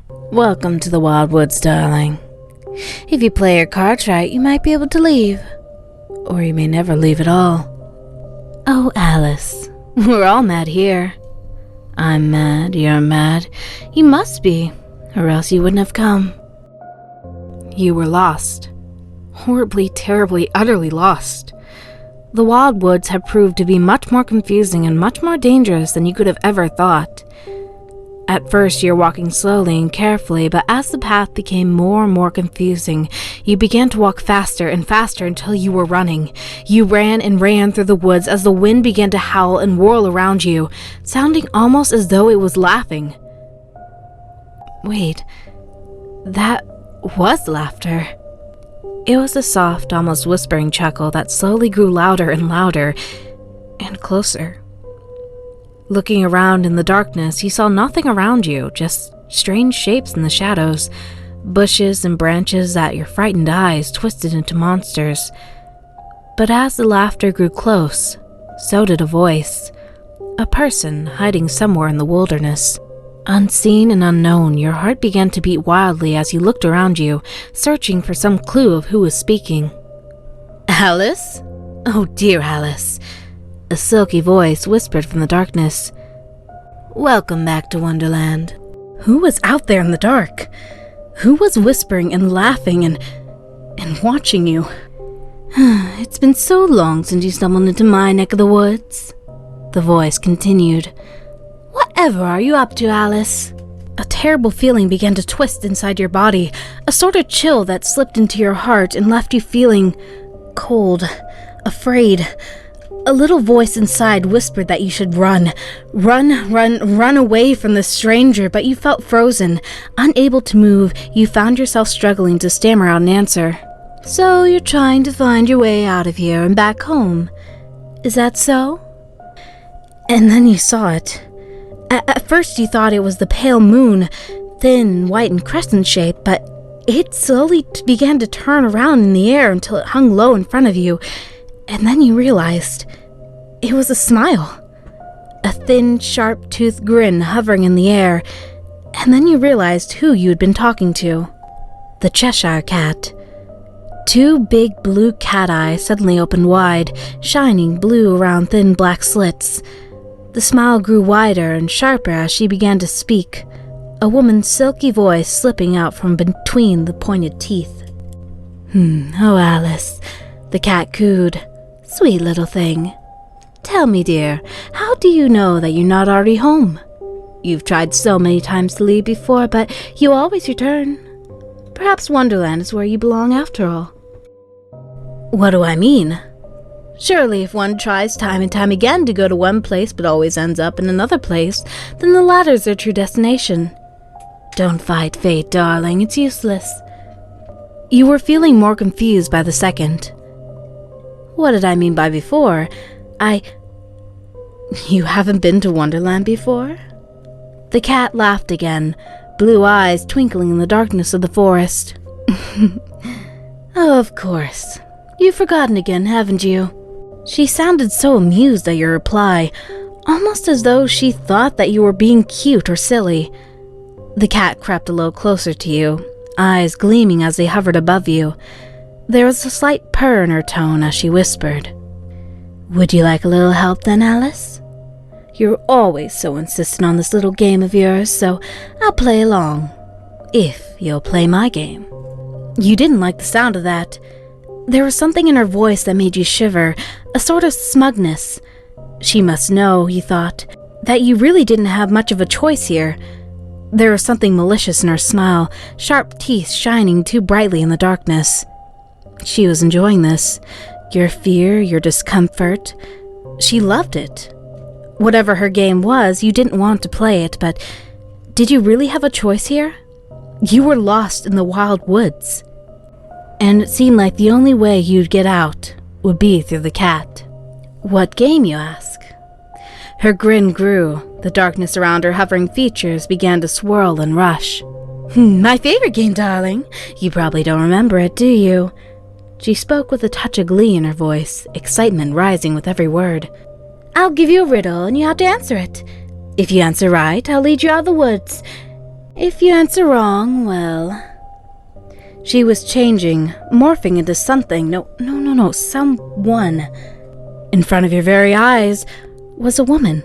Welcome to the Wild Woods, darling. If you play your cards right, you might be able to leave. Or you may never leave at all. Oh, Alice, we're all mad here. I'm mad, you're mad. You must be, or else you wouldn't have come. You were lost. Horribly, terribly, utterly lost. The Wild Woods have proved to be much more confusing and much more dangerous than you could have ever thought. At first, you're walking slowly and carefully, but as the path became more and more confusing, you began to walk faster and faster until you were running. You ran and ran through the woods as the wind began to howl and whirl around you, sounding almost as though it was laughing. Wait, that was laughter. It was a soft, almost whispering chuckle that slowly grew louder and louder, and closer. Looking around in the darkness, you saw nothing around you, just strange shapes in the shadows, bushes and branches that your frightened eyes twisted into monsters. But as the laughter grew close, so did a voice. A person hiding somewhere in the wilderness. Unseen and unknown, your heart began to beat wildly as you looked around you, searching for some clue of who was speaking. Alice? Oh dear Alice. A silky voice whispered from the darkness. Welcome back to Wonderland. Who was out there in the dark? Who was whispering and laughing and watching you? It's been so long since you stumbled into my neck of the woods. The voice continued. Whatever are you up to, Alice? A terrible feeling began to twist inside your body, a sort of chill that slipped into your heart and left you feeling cold, afraid. A little voice inside whispered that you should run away from the stranger, but you felt frozen. Unable to move, you found yourself struggling to stammer out an answer. So you're trying to find your way out of here and back home. Is that so? And then you saw it. At first you thought it was the pale moon, thin, white and crescent shaped, but it slowly began to turn around in the air until it hung low in front of you. And then you realized it was a smile. A thin, sharp-toothed grin hovering in the air. And then you realized who you had been talking to. The Cheshire cat. Two big blue cat eyes suddenly opened wide, shining blue around thin black slits. The smile grew wider and sharper as she began to speak, a woman's silky voice slipping out from between the pointed teeth. Oh, Alice, the cat cooed. Sweet little thing. Tell me, dear, how do you know that you're not already home? You've tried so many times to leave before, but you always return. Perhaps Wonderland is where you belong after all. What do I mean? Surely if one tries time and time again to go to one place but always ends up in another place, then the latter's their true destination. Don't fight fate, darling, it's useless. You were feeling more confused by the second. What did I mean by before? You haven't been to Wonderland before? The cat laughed again, blue eyes twinkling in the darkness of the forest. Oh, of course. You've forgotten again, haven't you? She sounded so amused at your reply, almost as though she thought that you were being cute or silly. The cat crept a little closer to you, eyes gleaming as they hovered above you. There was a slight purr in her tone as she whispered. Would you like a little help then, Alice? You're always so insistent on this little game of yours, so I'll play along. If you'll play my game. You didn't like the sound of that. There was something in her voice that made you shiver, a sort of smugness. She must know, you thought, that you really didn't have much of a choice here. There was something malicious in her smile, sharp teeth shining too brightly in the darkness. She was enjoying this. Your fear, your discomfort. She loved it. Whatever her game was, you didn't want to play it, but did you really have a choice here? You were lost in the wild woods. And it seemed like the only way you'd get out would be through the cat. What game, you ask? Her grin grew. The darkness around her hovering features began to swirl and rush. My favorite game, darling. You probably don't remember it, do you? She spoke with a touch of glee in her voice, excitement rising with every word. I'll give you a riddle, and you have to answer it. If you answer right, I'll lead you out of the woods. If you answer wrong, well... She was changing, morphing into something. No, someone. In front of your very eyes was a woman.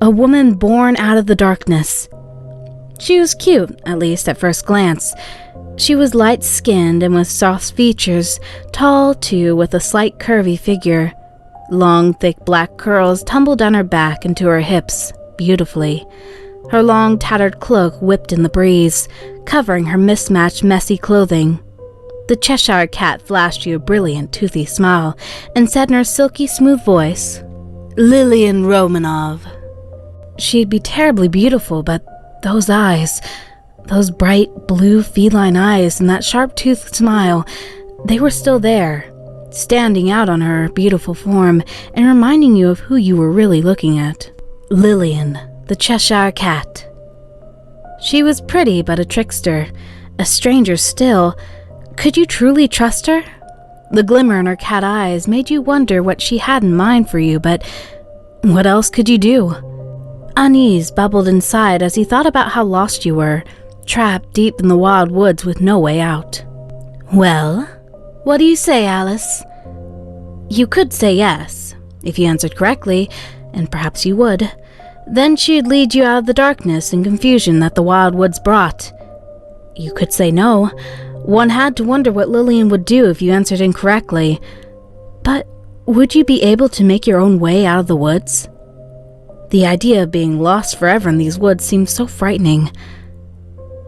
A woman born out of the darkness. She was cute, at least at first glance. She was light-skinned and with soft features, tall too, with a slight curvy figure. Long, thick black curls tumbled down her back and to her hips, beautifully. Her long, tattered cloak whipped in the breeze, covering her mismatched, messy clothing. The Cheshire cat flashed you a brilliant, toothy smile and said in her silky, smooth voice, "Lillian Romanov." She'd be terribly beautiful, but those eyes, those bright, blue, feline eyes and that sharp-toothed smile, they were still there, standing out on her beautiful form and reminding you of who you were really looking at. Lillian, the Cheshire cat. She was pretty but a trickster, a stranger still. Could you truly trust her? The glimmer in her cat eyes made you wonder what she had in mind for you, but what else could you do? Unease bubbled inside as he thought about how lost you were, trapped deep in the wild woods with no way out. Well, what do you say, Alice? You could say yes, if you answered correctly, and perhaps you would. Then she'd lead you out of the darkness and confusion that the wild woods brought. You could say no. One had to wonder what Lillian would do if you answered incorrectly. But would you be able to make your own way out of the woods? The idea of being lost forever in these woods seemed so frightening.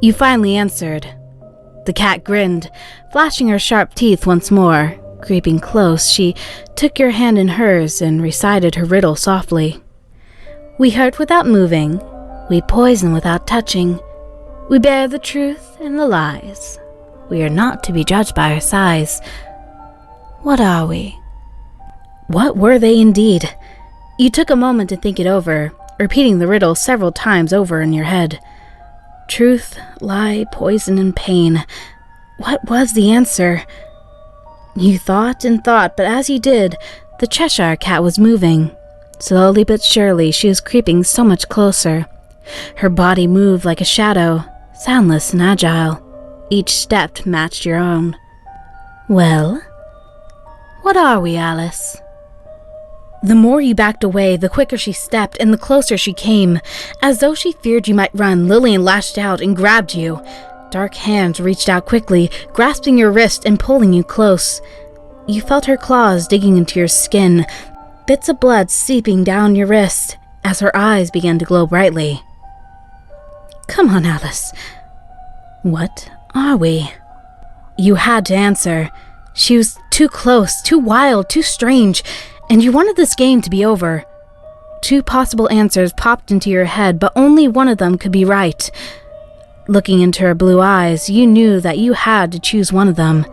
You finally answered. The cat grinned, flashing her sharp teeth once more. Creeping close, she took your hand in hers and recited her riddle softly. We hurt without moving, we poison without touching, we bear the truth and the lies. We are not to be judged by our size. What are we? What were they indeed? You took a moment to think it over, repeating the riddle several times over in your head. Truth, lie, poison, and pain. What was the answer? You thought and thought, but as you did, the Cheshire cat was moving. Slowly but surely, she was creeping so much closer. Her body moved like a shadow, soundless and agile. Each step matched your own. Well, what are we, Alice? The more you backed away, the quicker she stepped and the closer she came. As though she feared you might run, Lillian lashed out and grabbed you. Dark hands reached out quickly, grasping your wrist and pulling you close. You felt her claws digging into your skin, bits of blood seeping down your wrist as her eyes began to glow brightly. Come on, Alice. What are we? You had to answer. She was too close, too wild, too strange, and you wanted this game to be over. Two possible answers popped into your head, but only one of them could be right. Looking into her blue eyes, you knew that you had to choose one of them.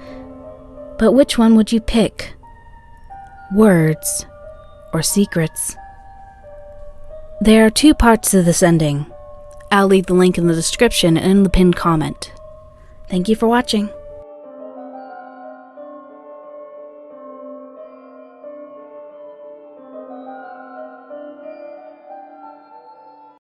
But which one would you pick? Words or secrets? There are two parts to this ending. I'll leave the link in the description and in the pinned comment. Thank you for watching.